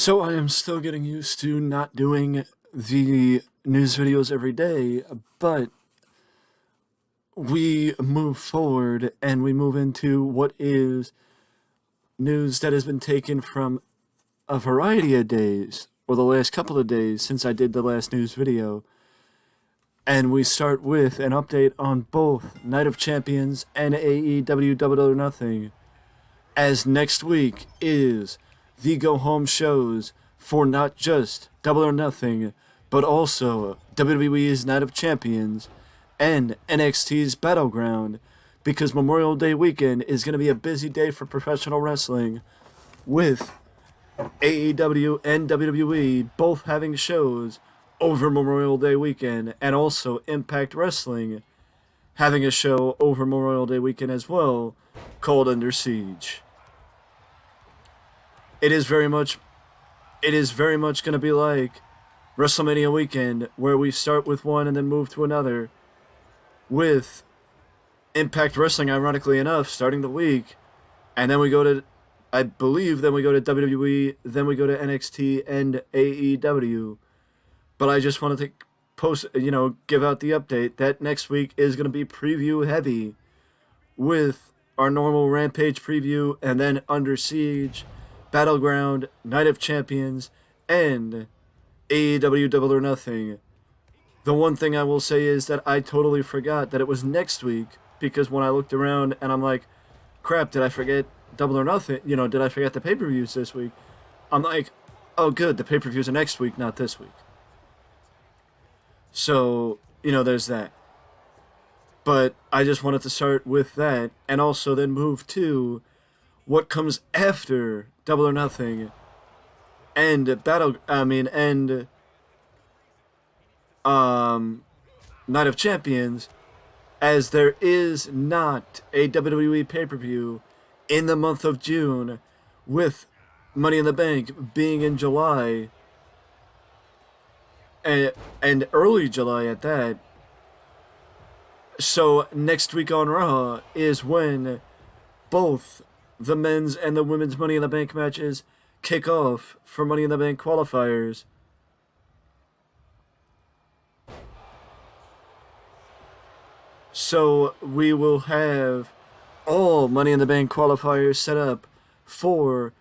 So I am still getting used to not doing the news videos every day, but we move forward and we move into what is news that has been taken from a variety of days, or the last couple of days since I did the last news video. And we start with an update on both Night of Champions and AEW Double or Nothing, as next week is the go home shows for not just Double or Nothing, but also WWE's Night of Champions and NXT's Battleground, because Memorial Day weekend is going to be a busy day for professional wrestling, with AEW and WWE both having shows over Memorial Day weekend, and also Impact Wrestling having a show over Memorial Day weekend as well, called Under Siege. It is very much going to be like WrestleMania weekend, where we start with one and then move to another, with Impact Wrestling, ironically enough, starting the week, and then we go to, I believe, then we go to WWE, then we go to NXT and AEW. But I just wanted to give out the update that next week is going to be preview heavy, with our normal Rampage preview, and then Under Siege, Battleground, Night of Champions, and AEW Double or Nothing. The one thing I will say is that I totally forgot that it was next week, because when I looked around and I'm like, crap, did I forget Double or Nothing? Did I forget the pay-per-views this week? I'm like, oh good, the pay-per-views are next week, not this week. So, there's that. But I just wanted to start with that, and also then move to what comes after Double or Nothing and Night of Champions, as there is not a WWE pay-per-view in the month of June, with Money in the Bank being in July, and early July at that. So next week on Raw is when both the men's and the women's Money in the Bank matches kick off for Money in the Bank qualifiers. So we will have all Money in the Bank qualifiers set up for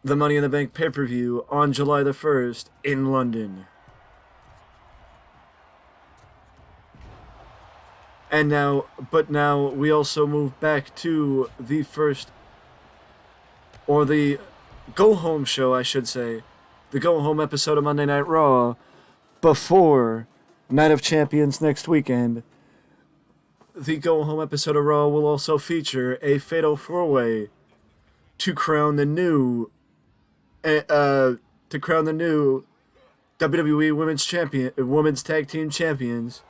the Money in the Bank pay-per-view on July the 1st in London. And now we also move back to the first, or the go-home show, I should say, the go-home episode of Monday Night Raw, before Night of Champions next weekend. The go-home episode of Raw will also feature a fatal four-way to crown the new WWE Women's Tag Team Champions,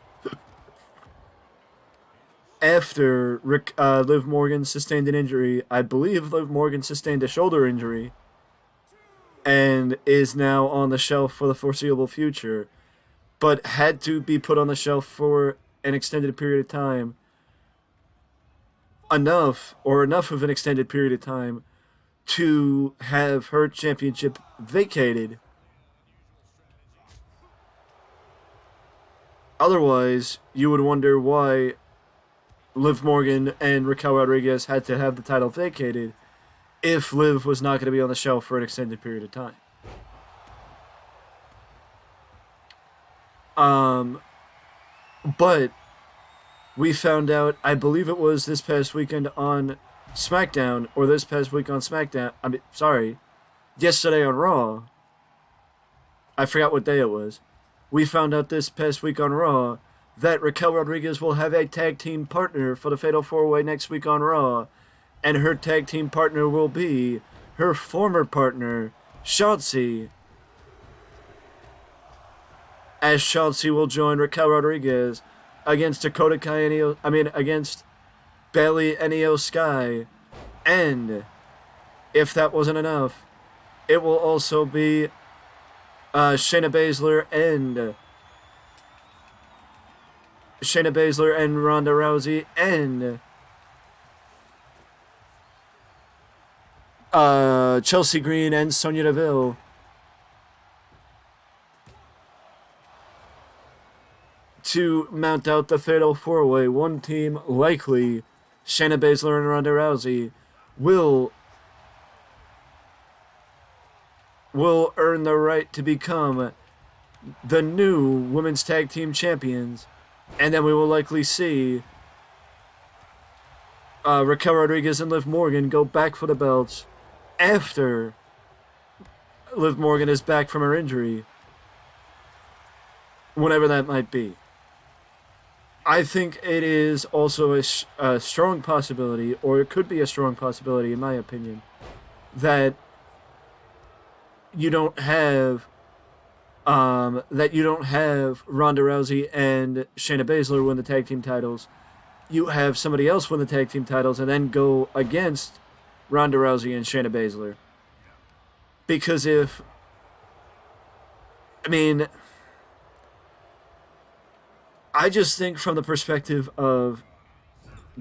after Liv Morgan sustained an injury. I believe Liv Morgan sustained a shoulder injury and is now on the shelf for the foreseeable future, but had to be put on the shelf for an extended period of time. Enough of an extended period of time to have her championship vacated. Otherwise, you would wonder why Liv Morgan and Raquel Rodriguez had to have the title vacated if Liv was not going to be on the shelf for an extended period of time. But we found out, I believe it was this past weekend on SmackDown, or this past week on SmackDown, yesterday on Raw. I forgot what day it was. We found out this past week on Raw that Raquel Rodriguez will have a tag team partner for the Fatal 4-Way next week on Raw, and her tag team partner will be her former partner, Shotzi, as Shotzi will join Raquel Rodriguez against Dakota Kai against Bayley and Io Sky, and if that wasn't enough, it will also be Shayna Baszler and Ronda Rousey and Chelsea Green and Sonya Deville to mount out the fatal four-way. One team, likely Shayna Baszler and Ronda Rousey, will earn the right to become the new women's tag team champions, and then we will likely see Raquel Rodriguez and Liv Morgan go back for the belts after Liv Morgan is back from her injury, whenever that might be. I think it is also a strong possibility, or it could be a strong possibility, in my opinion, that you don't have Ronda Rousey and Shayna Baszler win the tag team titles. You have somebody else win the tag team titles and then go against Ronda Rousey and Shayna Baszler. Because I just think from the perspective of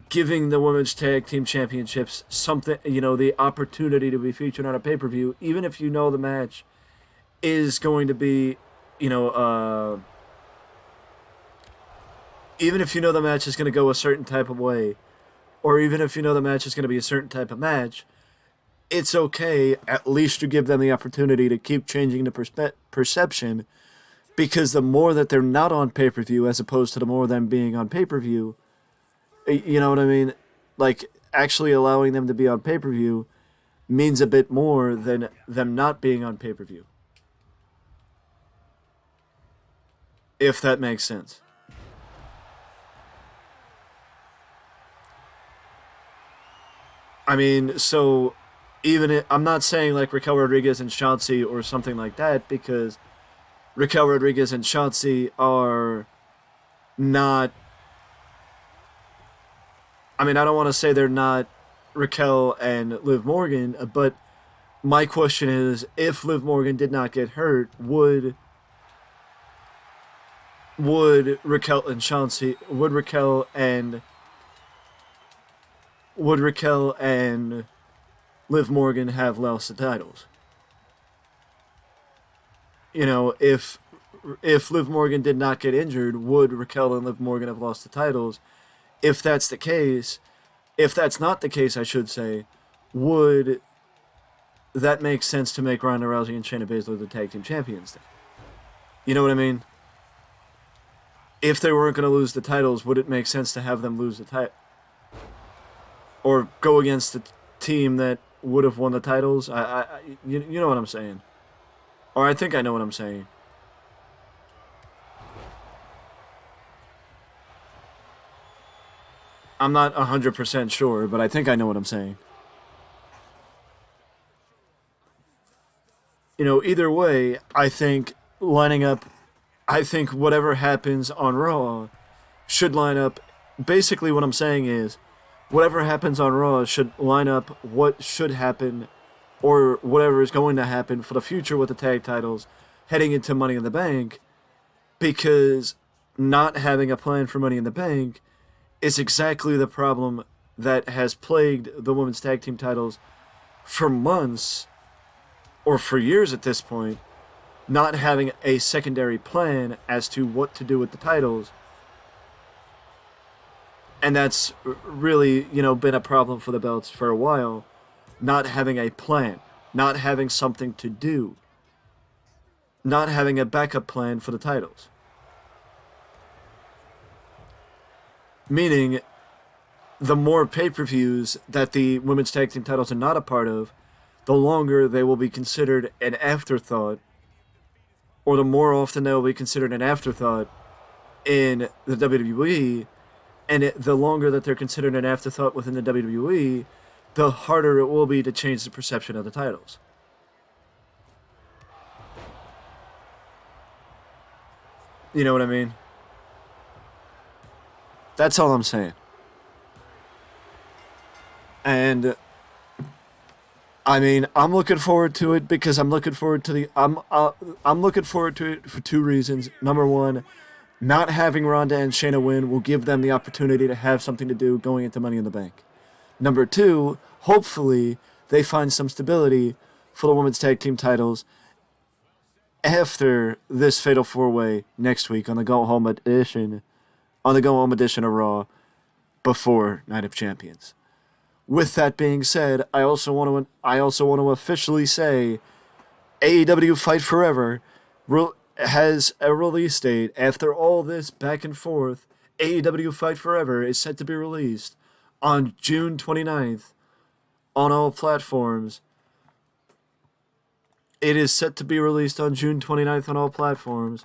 giving the women's tag team championships something, the opportunity to be featured on a pay-per-view, even if you know the match is going to be, even if you know the match is going to go a certain type of way, or even if you know the match is going to be a certain type of match, it's okay at least to give them the opportunity to keep changing the perception, because the more that they're not on pay-per-view as opposed to the more of them being on pay-per-view, you know what I mean? Like, actually allowing them to be on pay-per-view means a bit more than them not being on pay-per-view. If that makes sense. So I'm not saying like Raquel Rodriguez and Shotzi or something like that, because Raquel Rodriguez and Shotzi are not... I don't want to say they're not Raquel and Liv Morgan, but my question is, if Liv Morgan did not get hurt, would Raquel and Shotzi, would Raquel and Liv Morgan have lost the titles? If Liv Morgan did not get injured, would Raquel and Liv Morgan have lost the titles? If that's the case, if that's not the case, I should say, would that make sense to make Ronda Rousey and Shayna Baszler the tag team champions then? You know what I mean? If they weren't going to lose the titles, would it make sense to have them lose the title? Or go against the team that would have won the titles? You know what I'm saying. Or I think I know what I'm saying. I'm not 100% sure, but I think I know what I'm saying. Either way, I think whatever happens on Raw should line up. Basically, what I'm saying is, whatever happens on Raw should line up what should happen, or whatever is going to happen for the future with the tag titles heading into Money in the Bank, because not having a plan for Money in the Bank is exactly the problem that has plagued the women's tag team titles for months, or for years at this point, not having a secondary plan as to what to do with the titles. And that's really, been a problem for the belts for a while. Not having a plan. Not having something to do. Not having a backup plan for the titles. Meaning, the more pay-per-views that the women's tag team titles are not a part of, the longer they will be considered an afterthought, or the more often they will be considered an afterthought in the WWE, and the longer that they're considered an afterthought within the WWE, the harder it will be to change the perception of the titles. You know what I mean? That's all I'm saying. And I'm looking forward to it because I'm looking forward to I'm looking forward to it for two reasons. Number one, not having Ronda and Shayna win will give them the opportunity to have something to do going into Money in the Bank. Number two, hopefully they find some stability for the women's tag team titles after this Fatal 4-Way next week on the Go Home edition, of Raw before Night of Champions. With that being said, I also want to officially say AEW Fight Forever has a release date. After all this back and forth, AEW Fight Forever is set to be released on June 29th on all platforms. It is set to be released on June 29th on all platforms.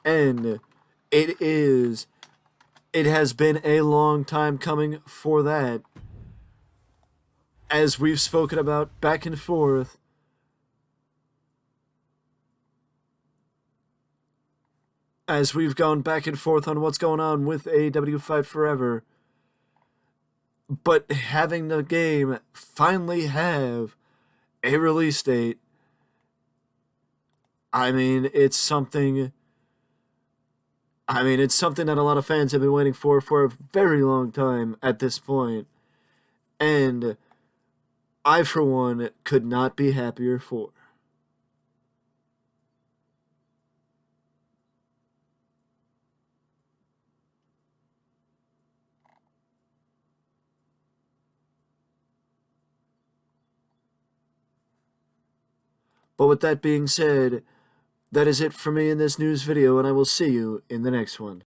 And it has been a long time coming for that. As we've spoken about back and forth, as we've gone back and forth on what's going on with AEW Fight Forever, but having the game finally have a release date, it's something that a lot of fans have been waiting for a very long time at this point. And I, for one, could not be happier for. But with that being said, that is it for me in this news video, and I will see you in the next one.